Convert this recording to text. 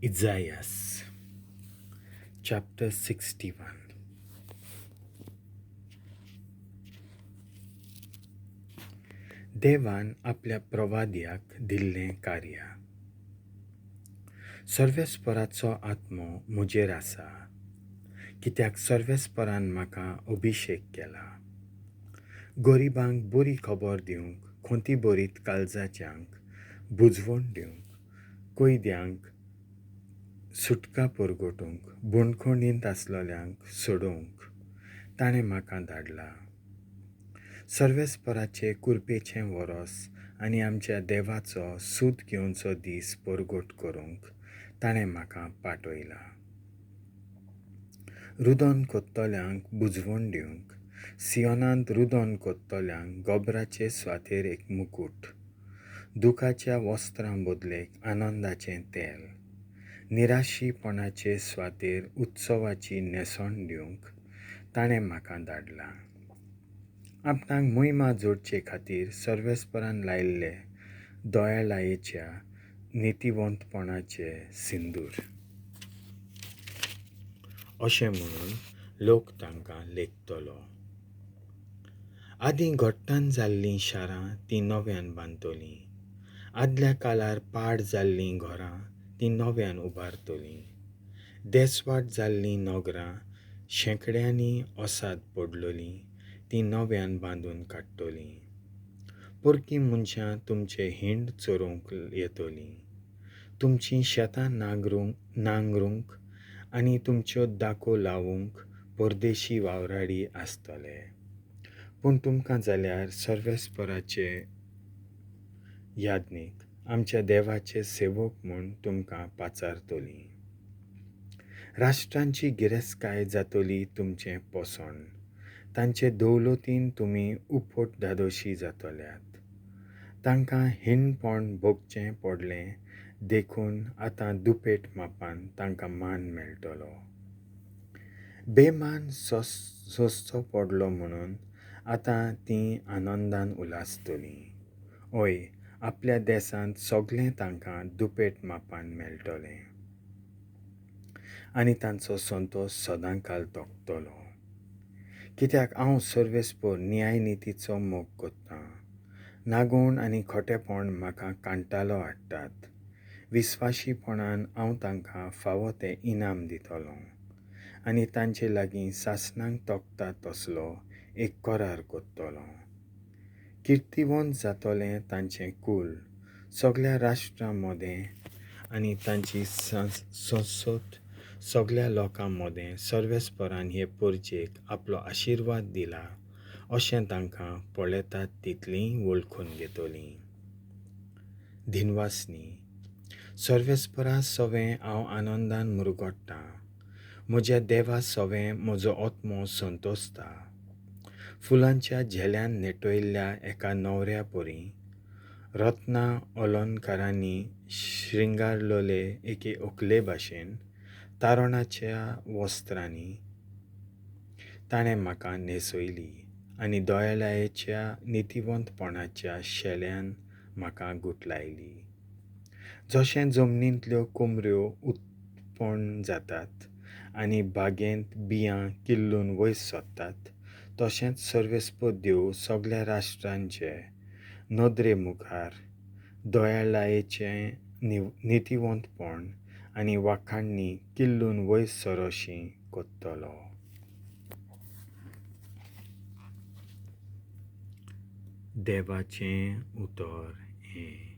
Izaias chapter 61. देवान आपल्या प्रवाद्याक दिल्लें कार्य. सर्वेस्पराचो आत्मो म्हजेर आसा, कित्याक सर्वेस्परान म्हाका अभिशेक केला. गरीबांक बरी खबर दिवंक, खोंती बरीत काळजाच्यांक बुजवण दिवंक, कैद्यांक सुटका परगटूंक, बंदखणींत आसलोल्यांक सोडोवंक ताणें म्हाका धाडला. सर्वेस्पराचे कुरपेचें वरोस आनी आमच्या देवाचो सूत घेवनचो दीस परगट करूंक ताणें म्हाका पाठयला. रुदन कोत्तोल्यांक बुजवण दिवंक, सियोनांत रुदन कोत्तोल्यांक गोबराचे स्वातेर एक मुकुट, दुखाच्या वस्त्रां बदलेक आनंदाचें तेल, निराशीपणाचे स्वातेर उत्सवाची न्हेसण दिवंक ताणें म्हाका धाडला. आपणाक महिमा जोडचे खातीर सर्वेस्परान लायिल्ले दोळ्यालायेच्या नितिवंतपणाचे सिंदूर. अशें म्हणून लोक तांकां लेखतलो. आदीं घट्टान जाल्लीं शारां तीं नव्यान बांदतलीं, आदल्या काळार पाड जाल्लीं घरां तीं नव्यान उबारतलीं. देसवाट जाल्लीं नगरां शेंकड्यांनी ओसाद पडलोलीं तीं नव्यान बांदून काडटलीं. परकीं मनशां तुमचे हिंड चोरूंक येतलीं, तुमचीं शेतां नांगरूंक आनी तुमच्यो दाको लावूंक परदेशी वावराडी आसतले. पूण तुमकां जाल्यार सर्वेस्पराचे यादनीक, आमच्या देवाचे सेवक म्हूण तुमकां पाचारतलीं. राष्ट्रांची गिरेस्तकाय जातली तुमचें पोसण, तांचे दौलतीन तुमी उप्पोट धादोशी जातल्यात. तांकां हिnnponn bhògchem पडलें देखून आतां दुपett मापान तांकां मान melltolo. बेमान सôscho poddlo म्हणून आतां तीं आनोंदान उलासतलीं. ओय, आपल्या देसांत सगळें तांकां दुपett मापान melltolem आनी तांचो संतोश सदांकाल तोखतलो. कित्याक हांव सर्वेस्पर न्याय नितीचो मोग कोत्तां. नागूण आनी खोटेपण म्हाका कांटालो हाडटात. विस्वाशीपणान हांव तांकां फावो तें इनाम दितलों आनी तांचे लागीं सासणांक तोखता तसलो एक कोरार कोत्तलों. किर्तिवंत जातोलें तांचें कुल सगळ्या राष्ट्रां मोदें आनी तांची संसद सगळ्या लोकां मोदें सर्वेस्परान हे परजेक आपलो आशिर्वाद दिला अशें तांकां पळयतात तितलीं वळखून घेतलीं. दिनवासनी सर्वेस्परा सवें हांव आनंदान मुरगोडटां. म्हज्या देवा सवें म्हजो आत्मो संतोसता. फुलांच्या झेल्यान नेटयल्ल्या एका न्हवऱ्या परी, रत्नां अलंकारांनी श्रिंगारलोले एके व्हंकले भाशेन तारणाच्या वस्त्रांनी ताणें म्हाका न्हेसयली आनी दोळ्यालायेच्या नितिवंतपणाच्या शेल्यान म्हाका गुटलायली. जशें जमनींतल्यो कोमऱ्यो उत्पन्न जातात आनी बागेंत बियां किल्लून वयर सोदतात, तशेंच सर्वेस्पर देव सगळ्या राष्ट्रांचे नदरे मुखार दोळ्यालायेचें नितिवंतपण आनी वाखाणणी किल्लून वयर सरोशीं कोत्तलो. देवाचें उतर हें.